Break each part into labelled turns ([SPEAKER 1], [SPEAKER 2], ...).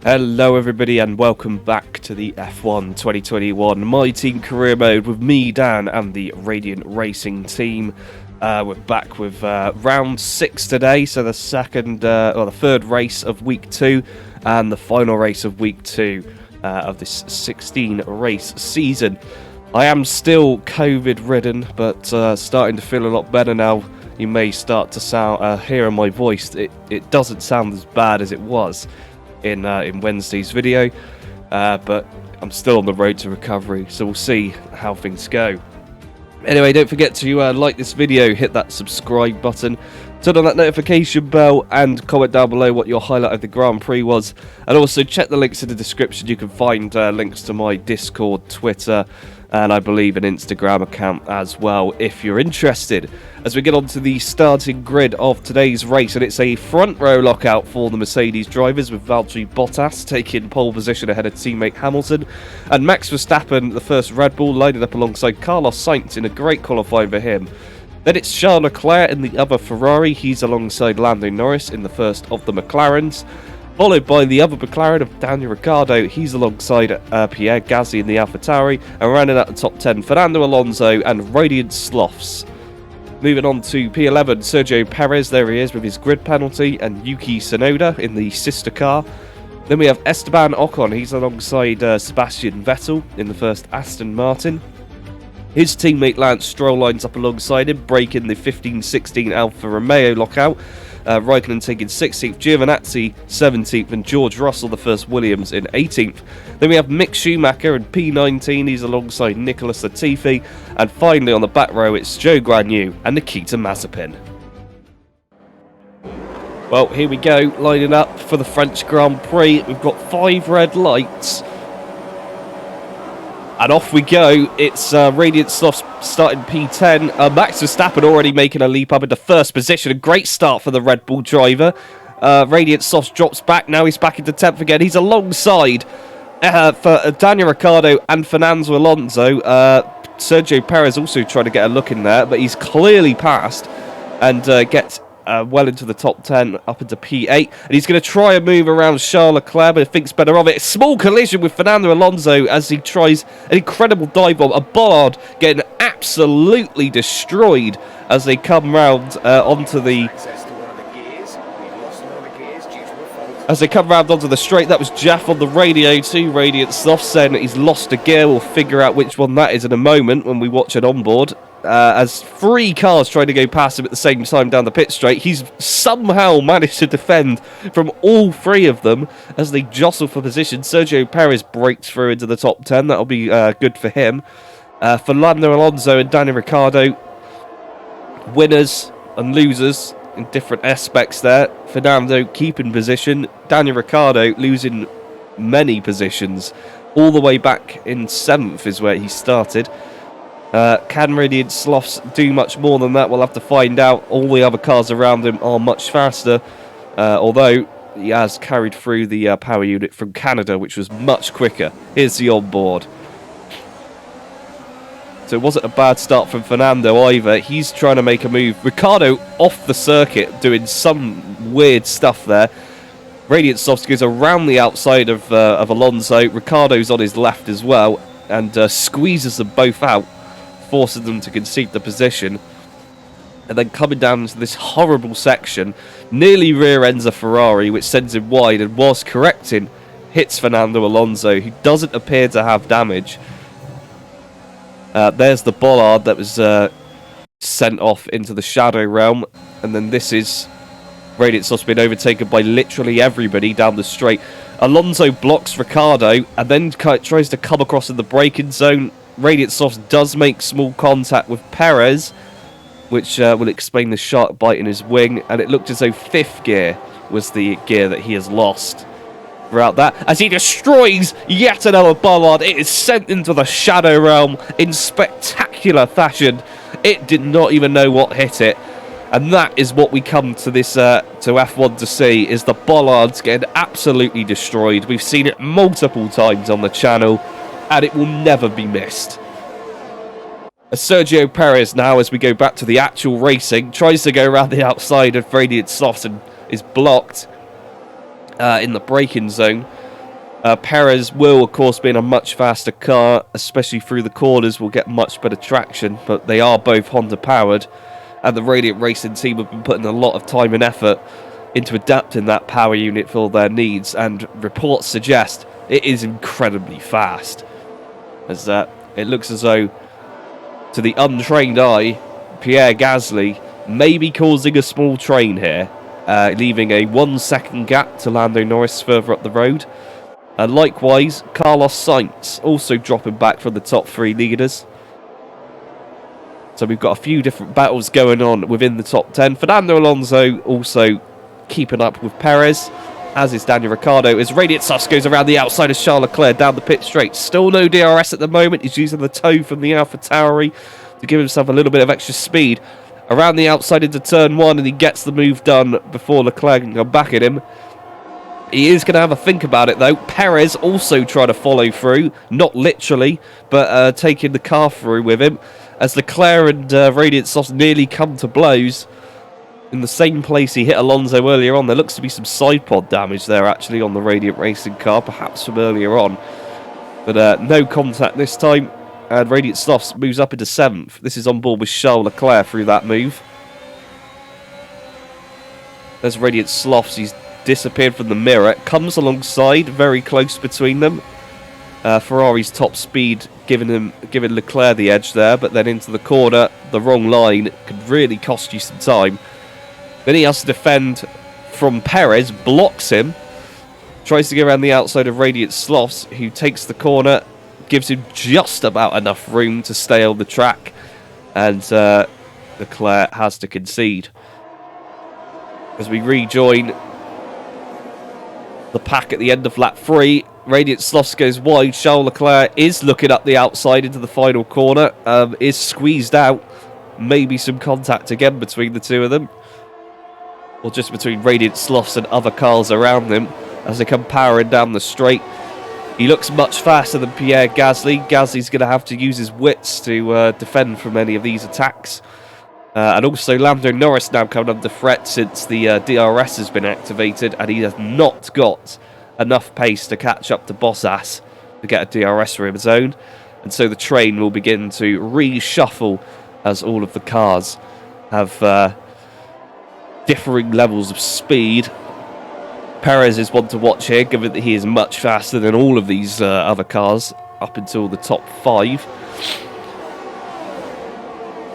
[SPEAKER 1] Hello everybody and welcome back to the F1 2021 My Team Career Mode with me, Dan, and the Radiant Racing team. We're back with round 6 today, so the third race of week 2 and the final race of week 2 of this 16 race season. I am still COVID ridden, but starting to feel a lot better now. You may start to hear in my voice it doesn't sound as bad as it was in Wednesday's video, but I'm still on the road to recovery, so we'll see how things go. Anyway, don't forget to like this video, hit that subscribe button, turn on that notification bell, and comment down below what your highlight of the Grand Prix was. And also check the links in the description. You can find links to my Discord, Twitter, and I believe an Instagram account as well if you're interested. As we get on to the starting grid of today's race, and it's a front row lockout for the Mercedes drivers, with Valtteri Bottas taking pole position ahead of teammate Hamilton, and Max Verstappen, the first Red Bull, lining up alongside Carlos Sainz in a great qualifying for him. Then it's Charles Leclerc in the other Ferrari. He's alongside Lando Norris in the first of the McLarens, followed by the other McLaren of Daniel Ricciardo. He's alongside Pierre Gasly in the AlphaTauri, and rounding out the top 10, Fernando Alonso and Radiant Slothz. Moving on to P11, Sergio Perez, there he is with his grid penalty, and Yuki Tsunoda in the sister car. Then we have Esteban Ocon, he's alongside Sebastian Vettel in the first Aston Martin. His teammate Lance Stroll lines up alongside him, breaking the 15-16 Alfa Romeo lockout. Raikkonen taking 16th, Giovinazzi 17th, and George Russell, the first Williams, in 18th. Then we have Mick Schumacher in P19, he's alongside Nicholas Latifi. And finally on the back row, it's Joe Guanyu and Nikita Mazepin. Well, here we go, lining up for the French Grand Prix. We've got 5 red lights. And off we go. It's Radiant Slothz starting P10. Max Verstappen already making a leap up into first position. A great start for the Red Bull driver. Radiant Slothz drops back. Now he's back into 10th again. He's alongside for Daniel Ricciardo and Fernando Alonso. Sergio Perez also trying to get a look in there, but he's clearly passed and gets well into the top 10, up into P8, and he's going to try and move around Charles Leclerc, but he thinks better of it. A small collision with Fernando Alonso as he tries an incredible dive bomb. A bollard getting absolutely destroyed as they come round onto the straight. That was Jeff on the radio to Radiant Slothz saying that he's lost a gear. We'll figure out which one that is in a moment when we watch it onboard. As 3 cars trying to go past him at the same time down the pit straight, he's somehow managed to defend from all 3 of them as they jostle for position. Sergio Perez breaks through into the top 10. That'll be good for him. For Lando Alonso and Daniel Ricciardo, winners and losers in different aspects there. Fernando keeping position, Daniel Ricciardo losing many positions. All the way back in 7th is where he started. Can Radiant Slothz do much more than that? We'll have to find out. All the other cars around him are much faster, although he has carried through the power unit from Canada, which was much quicker. Here's the onboard. So it wasn't a bad start from Fernando either. He's trying to make a move. Ricciardo off the circuit doing some weird stuff there. Radiant Slothz goes around the outside of Alonso. Ricciardo's on his left as well and squeezes them both out, forcing them to concede the position. And then coming down into this horrible section, nearly rear ends a Ferrari, which sends him wide, and whilst correcting, hits Fernando Alonso, who doesn't appear to have damage. There's the bollard that was sent off into the shadow realm, and then this is Radiant Slothz being overtaken by literally everybody down the straight. Alonso blocks Ricciardo and then tries to come across in the braking zone. Radiant Slothz does make small contact with Perez, which will explain the sharp bite in his wing, and it looked as though 5th gear was the gear that he has lost throughout that, as he destroys yet another bollard. It is sent into the shadow realm in spectacular fashion. It did not even know what hit it, and that is what we come to this to F1 to see, is the bollards getting absolutely destroyed. We've seen it multiple times on the channel, and it will never be missed. Sergio Perez now, as we go back to the actual racing, tries to go around the outside of Radiant Slothz and is blocked in the braking zone. Perez will, of course, be in a much faster car, especially through the corners, will get much better traction, but they are both Honda powered, and the Radiant Racing team have been putting a lot of time and effort into adapting that power unit for their needs, and reports suggest it is incredibly fast. As it looks as though, to the untrained eye, Pierre Gasly may be causing a small train here, leaving a 1 second gap to Lando Norris further up the road. Likewise, Carlos Sainz also dropping back from the top 3 leaders. So we've got a few different battles going on within the top 10. Fernando Alonso also keeping up with Perez, as is Daniel Ricciardo, as Radiant Slothz goes around the outside of Charles Leclerc down the pit straight. Still no DRS at the moment. He's using the toe from the AlphaTauri to give himself a little bit of extra speed. Around the outside into turn 1, and he gets the move done before Leclerc can come back at him. He is going to have a think about it, though. Perez also trying to follow through, not literally, but taking the car through with him, as Leclerc and Radiant Slothz nearly come to blows. In the same place he hit Alonso earlier on. There looks to be some side pod damage there, actually, on the Radiant Racing car, perhaps from earlier on. But no contact this time, and Radiant Slothz moves up into 7th. This is on board with Charles Leclerc through that move. There's Radiant Slothz. He's disappeared from the mirror. It comes alongside, very close between them. Ferrari's top speed giving Leclerc the edge there, but then into the corner, the wrong line could really cost you some time. Then he has to defend from Perez, blocks him, tries to get around the outside of Radiant Slothz, who takes the corner, gives him just about enough room to stay on the track, and Leclerc has to concede. As we rejoin the pack at the end of lap 3, Radiant Slothz goes wide. Charles Leclerc is looking up the outside into the final corner, is squeezed out. Maybe some contact again between the two of them, or just between Radiant Slothz and other cars around them as they come powering down the straight. He looks much faster than Pierre Gasly. Gasly's going to have to use his wits to defend from any of these attacks. And also Lando Norris now coming under threat since the DRS has been activated, and he has not got enough pace to catch up to Bottas to get a DRS for his own. And so the train will begin to reshuffle as all of the cars have differing levels of speed. Perez is one to watch here, given that he is much faster than all of these other cars up until the top 5.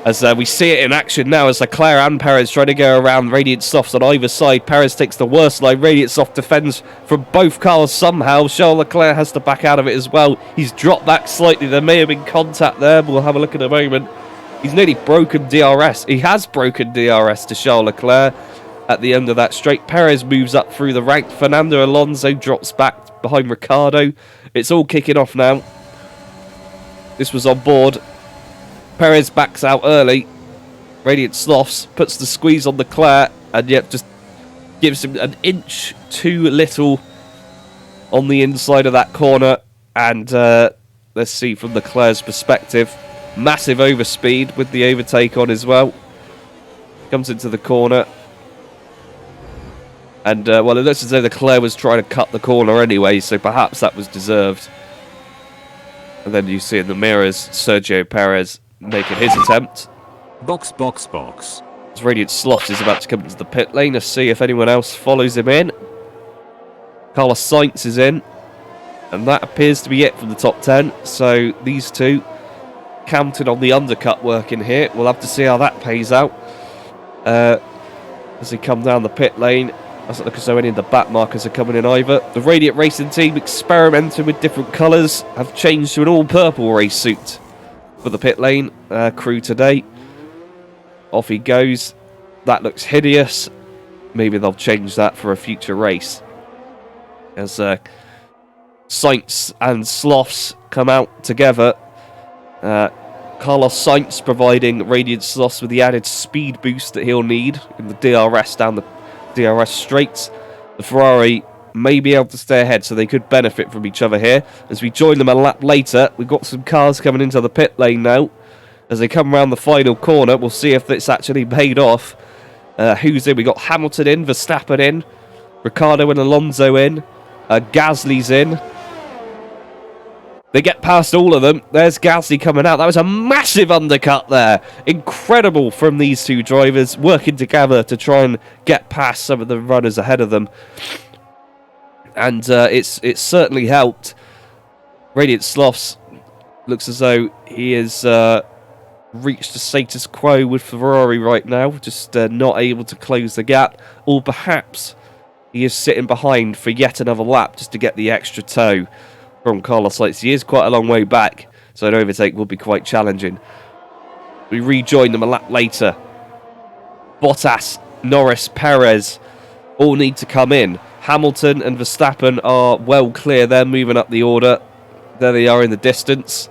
[SPEAKER 1] As we see it in action now, as Leclerc and Perez trying to go around Radiant Slothz on either side. Perez takes the worst line. Radiant Slothz defends from both cars somehow. Charles Leclerc has to back out of it as well. He's dropped back slightly. There may have been contact there, but we'll have a look in a moment. He's nearly broken DRS. He has broken DRS to Charles Leclerc at the end of that straight. Perez moves up through the rank. Fernando Alonso drops back behind Ricciardo. It's all kicking off now. This was on board. Perez backs out early. Radiant Slothz puts the squeeze on Leclerc, and yet just gives him an inch too little on the inside of that corner. And let's see from Leclerc's perspective. Massive overspeed with the overtake on as well. Comes into the corner. And, well, it looks as though Leclerc was trying to cut the corner anyway, so perhaps that was deserved. And then you see in the mirrors Sergio Perez making his attempt.
[SPEAKER 2] Box.
[SPEAKER 1] As Radiant Slothz is about to come into the pit lane to see if anyone else follows him in. Carlos Sainz is in. And that appears to be it from the top 10. So these two counted on the undercut working here. We'll have to see how that pays out. As they come down the pit lane. Doesn't look as though any of the back markers are coming in either. The Radiant Racing team experimenting with different colours have changed to an all-purple race suit for the pit lane crew today. Off he goes. That looks hideous. Maybe they'll change that for a future race. As Sainz and Slothz come out together. Carlos Sainz providing Radiant Slothz with the added speed boost that he'll need in the DRS down the DRS straights. The Ferrari may be able to stay ahead, so they could benefit from each other here. As we join them a lap later, we've got some cars coming into the pit lane now. As they come around the final corner, we'll see if it's actually paid off. Who's in? We got Hamilton in, Verstappen in, Ricciardo and Alonso in, Gasly's in, They get past all of them. There's Gasly coming out. That was a massive undercut there. Incredible from these two drivers working together to try and get past some of the runners ahead of them. And it's certainly helped. Radiant Slothz looks as though he has reached a status quo with Ferrari right now, just not able to close the gap. Or perhaps he is sitting behind for yet another lap just to get the extra toe from Carlos Sainz. He is quite a long way back, so an overtake will be quite challenging. We rejoin them a lap later. Bottas, Norris, Perez all need to come in. Hamilton and Verstappen are well clear. They're moving up the order. There they are in the distance.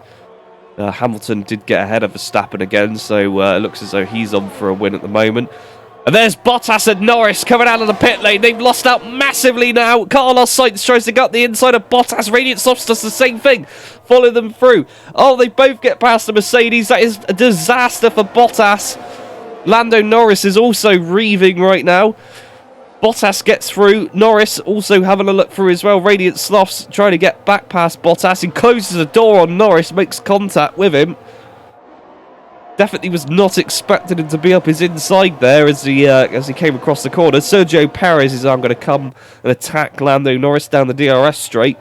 [SPEAKER 1] Hamilton did get ahead of Verstappen again, so it looks as though he's on for a win at the moment. And there's Bottas and Norris coming out of the pit lane. They've lost out massively now. Carlos Sainz tries to gut the inside of Bottas. Radiant Slothz does the same thing. Follow them through. Oh, they both get past the Mercedes. That is a disaster for Bottas. Lando Norris is also reaving right now. Bottas gets through. Norris also having a look through as well. Radiant Slothz trying to get back past Bottas. He closes the door on Norris, makes contact with him. Definitely was not expecting him to be up his inside there as he came across the corner. Sergio Perez is now going to come and attack Lando Norris down the DRS straight.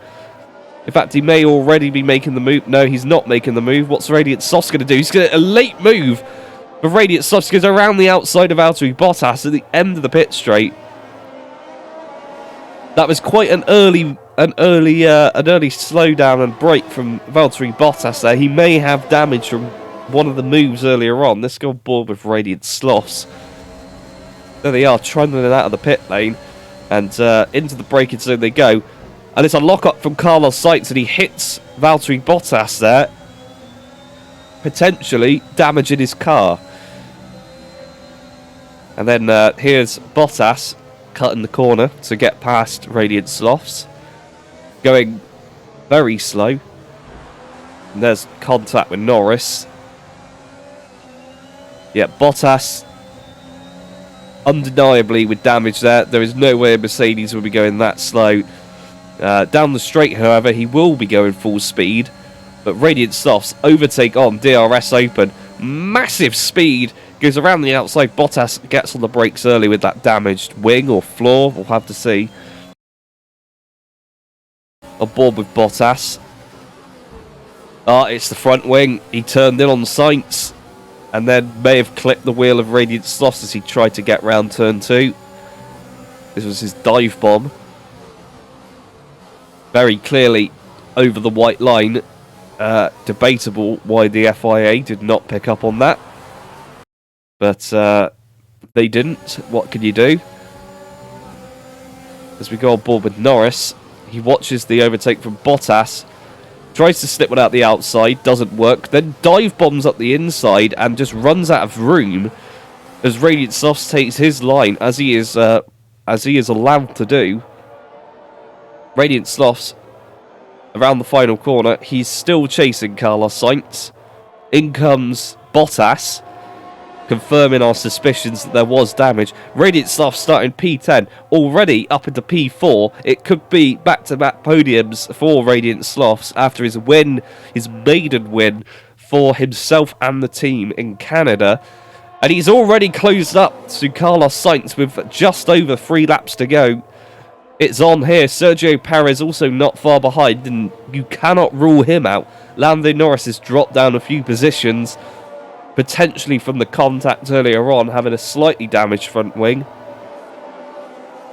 [SPEAKER 1] In fact, he may already be making the move. No, he's not making the move. What's Radiant Slothz going to do? He's going to a late move. But Radiant Slothz goes around the outside of Valtteri Bottas at the end of the pit straight. That was quite an early slowdown and break from Valtteri Bottas there. He may have damage from one of the moves earlier on. Let's go on board with Radiant Slothz. There they are, trundling out of the pit lane. And into the braking zone they go. And it's a lock-up from Carlos Sainz, and he hits Valtteri Bottas there, potentially damaging his car. And then here's Bottas cutting the corner to get past Radiant Slothz. Going very slow. And there's contact with Norris. Yeah, Bottas undeniably with damage there. There is no way a Mercedes will be going that slow. Down the straight, however, he will be going full speed. But Radiant Slothz overtake on, DRS open. Massive speed. Goes around the outside. Bottas gets on the brakes early with that damaged wing or floor. We'll have to see. On board with Bottas. It's the front wing. He turned in on Sainz. And then may have clipped the wheel of Radiant Slothz as he tried to get round turn 2. This was his dive bomb. Very clearly over the white line. Debatable why the FIA did not pick up on that. But they didn't. What can you do? As we go on board with Norris, he watches the overtake from Bottas. Tries to slip one out the outside, doesn't work. Then dive bombs up the inside and just runs out of room as Radiant Slothz takes his line as he is allowed to do. Radiant Slothz around the final corner. He's still chasing Carlos Sainz. In comes Bottas, confirming our suspicions that there was damage. Radiant Slothz starting P10, already up into P4. It could be back-to-back podiums for Radiant Slothz after his win, his maiden win for himself and the team in Canada. And he's already closed up to Carlos Sainz with just over 3 laps to go. It's on here. Sergio Perez also not far behind, and you cannot rule him out. Lando Norris has dropped down a few positions, potentially from the contact earlier on, having a slightly damaged front wing.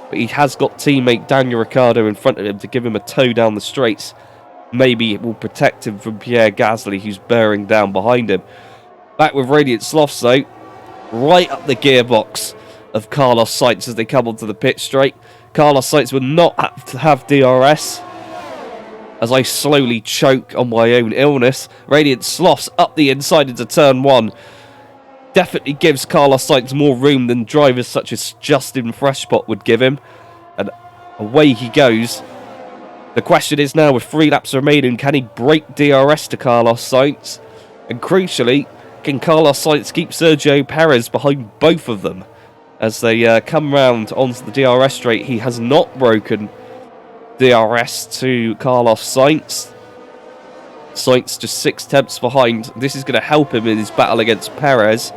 [SPEAKER 1] But he has got teammate Daniel Ricciardo in front of him to give him a tow down the straights. Maybe it will protect him from Pierre Gasly, who's bearing down behind him. Back with Radiant Slothz, though. Right up the gearbox of Carlos Sainz as they come onto the pit straight. Carlos Sainz will not have to have DRS. As I slowly choke on my own illness. Radiant Slothz up the inside into turn 1. Definitely gives Carlos Sainz more room than drivers such as Justin Freshpot would give him. And away he goes. The question is now, with 3 laps remaining, can he break DRS to Carlos Sainz? And crucially, can Carlos Sainz keep Sergio Perez behind both of them? As they come round onto the DRS straight, he has not broken DRS to Carlos Sainz. Slothz just 6 tenths behind. This is going to help him in his battle against Perez.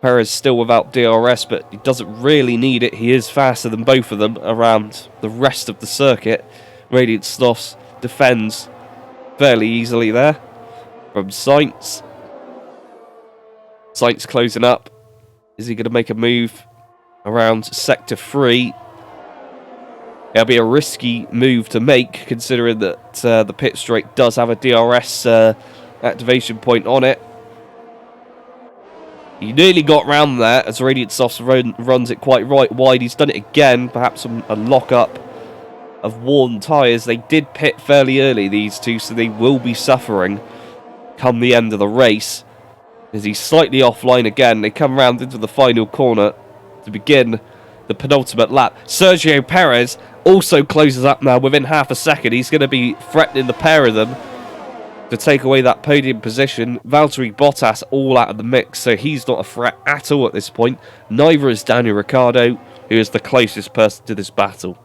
[SPEAKER 1] Perez still without DRS, but he doesn't really need it. He is faster than both of them around the rest of the circuit. Radiant Slothz defends fairly easily there from Slothz. Slothz closing up. Is he going to make a move around Sector 3? It'll be a risky move to make, considering that the pit straight does have a DRS activation point on it. He nearly got round there as Radiant Slothz runs it quite wide. He's done it again, perhaps a lock-up of worn tyres. They did pit fairly early, these two, so they will be suffering come the end of the race. As he's slightly offline again, they come round into the final corner to begin the penultimate lap. Sergio Perez also closes up now within half a second. He's going to be threatening the pair of them to take away that podium position. Valtteri Bottas all out of the mix, so he's not a threat at all at this point. Neither is Daniel Ricciardo, who is the closest person to this battle.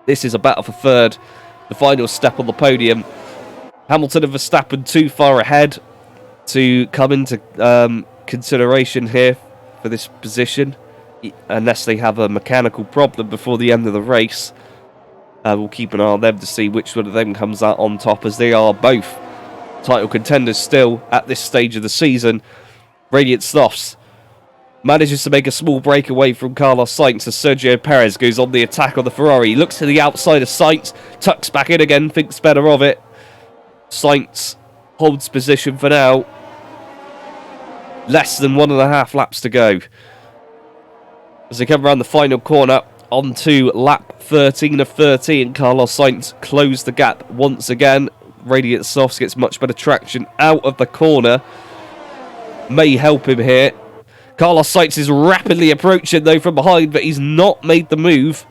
[SPEAKER 1] This is a battle for third, the final step on the podium. Hamilton and Verstappen too far ahead to come into consideration here for this position, unless they have a mechanical problem before the end of the race. We'll keep an eye on them to see which one of them comes out on top, as they are both title contenders still at this stage of the season. Radiant Slothz manages to make a small break away from Carlos Sainz as Sergio Perez goes on the attack on the Ferrari. He looks to the outside of Sainz, tucks back in again, thinks better of it. Sainz holds position for now. Less than 1.5 laps to go. As they come around the final corner, onto lap 13 of 13, Carlos Sainz closed the gap once again. Radiant Slothz gets much better traction out of the corner. May help him here. Carlos Sainz is rapidly approaching though from behind, but he's not made the move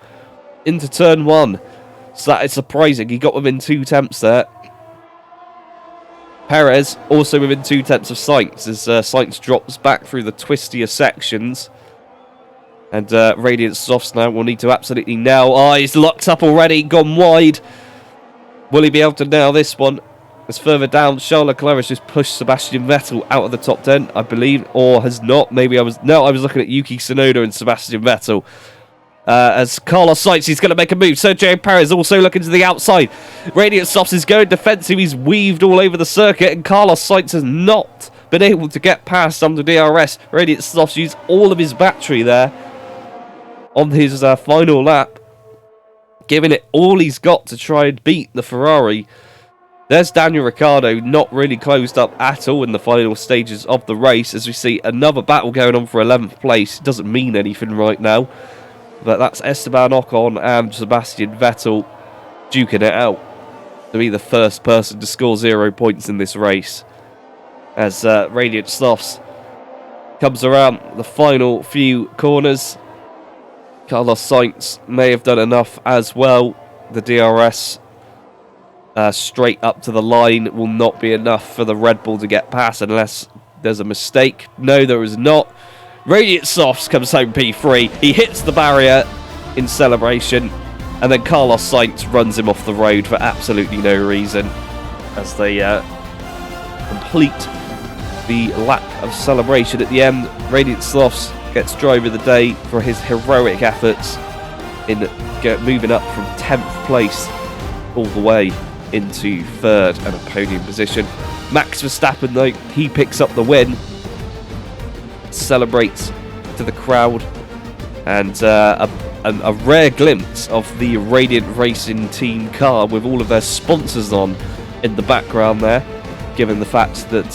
[SPEAKER 1] into turn 1. So that is surprising. He got within 2 tenths there. Perez also within 2 tenths of Sainz as Sainz drops back through the twistier sections. And Radiant Slothz now will need to absolutely nail. He's locked up already, gone wide. Will he be able to nail this one? As further down, Charles Leclerc has just pushed Sebastian Vettel out of the top 10, I believe, or has not. Maybe I was looking at Yuki Tsunoda and Sebastian Vettel. As Carlos Sainz, he's going to make a move. Sergio Perez also looking to the outside. Radiant Slothz is going defensive. He's weaved all over the circuit, and Carlos Sainz has not been able to get past under DRS. Radiant Slothz used all of his battery there on his final lap, giving it all he's got to try and beat the Ferrari. There's Daniel Ricciardo, not really closed up at all in the final stages of the race, as we see another battle going on for 11th place. It doesn't mean anything right now, but that's Esteban Ocon and Sebastian Vettel duking it out to be the first person to score 0 points in this race. As Radiant Slothz comes around the final few corners, Carlos Sainz may have done enough as well. The DRS straight up to the line will not be enough for the Red Bull to get past unless there's a mistake. No, there is not. Radiant Slothz comes home P3. He hits the barrier in celebration, and then Carlos Sainz runs him off the road for absolutely no reason as they complete the lap of celebration at the end. Radiant Slothz gets driver of the day for his heroic efforts in moving up from 10th place all the way into 3rd and a podium position. Max Verstappen, though, he picks up the win, celebrates to the crowd, and a rare glimpse of the Radiant Racing Team car with all of their sponsors on in the background there, given the fact that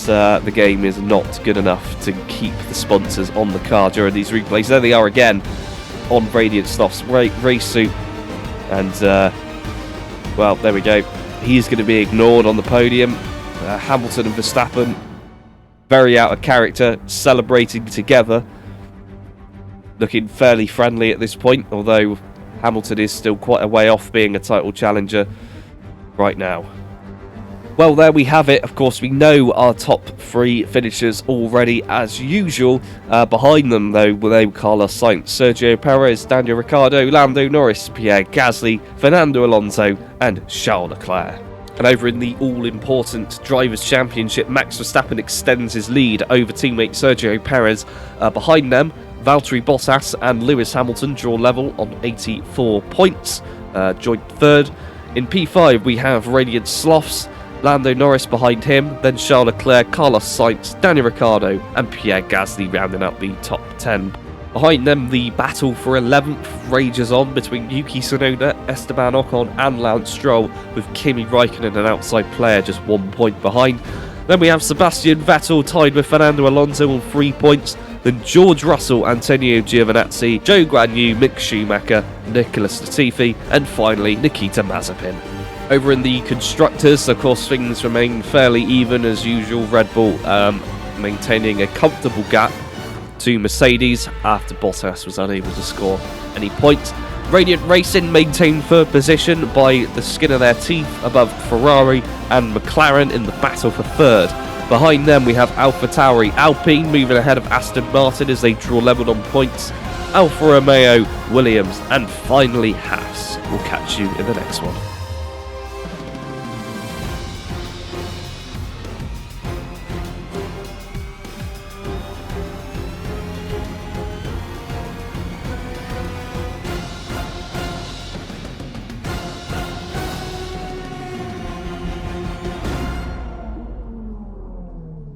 [SPEAKER 1] the game is not good enough to keep the sponsors on the car during these replays. There they are again on Radiant Sloth's race suit, and well, there we go. He's going to be ignored on the podium. Hamilton and Verstappen, very out of character, celebrating together, looking fairly friendly at this point, although Hamilton is still quite a way off being a title challenger right now. Well, there we have it. Of course, we know our top three finishers already, as usual. Behind them, though, were Carlos Sainz, Sergio Perez, Daniel Ricciardo, Lando Norris, Pierre Gasly, Fernando Alonso, and Charles Leclerc. And over in the all-important Drivers' Championship, Max Verstappen extends his lead over teammate Sergio Perez. Behind them, Valtteri Bottas and Lewis Hamilton draw level on 84 points, joint third. In P5, we have Radiant Slothz, Lando Norris behind him, then Charles Leclerc, Carlos Sainz, Daniel Ricciardo, and Pierre Gasly rounding out the top 10. Behind them, the battle for 11th rages on between Yuki Tsunoda, Esteban Ocon, and Lance Stroll, with Kimi Raikkonen, an outside player, just 1 point behind. Then we have Sebastian Vettel tied with Fernando Alonso on 3 points. Then George Russell, Antonio Giovinazzi, Zhou Guanyu, Mick Schumacher, Nicholas Latifi, and finally Nikita Mazepin. Over in the Constructors, of course, things remain fairly even as usual. Red Bull maintaining a comfortable gap to Mercedes after Bottas was unable to score any points. Radiant Racing maintained third position by the skin of their teeth above Ferrari and McLaren in the battle for third. Behind them we have AlphaTauri, Alpine moving ahead of Aston Martin as they draw level on points, Alfa Romeo, Williams, and finally Haas. We'll catch you in the next one.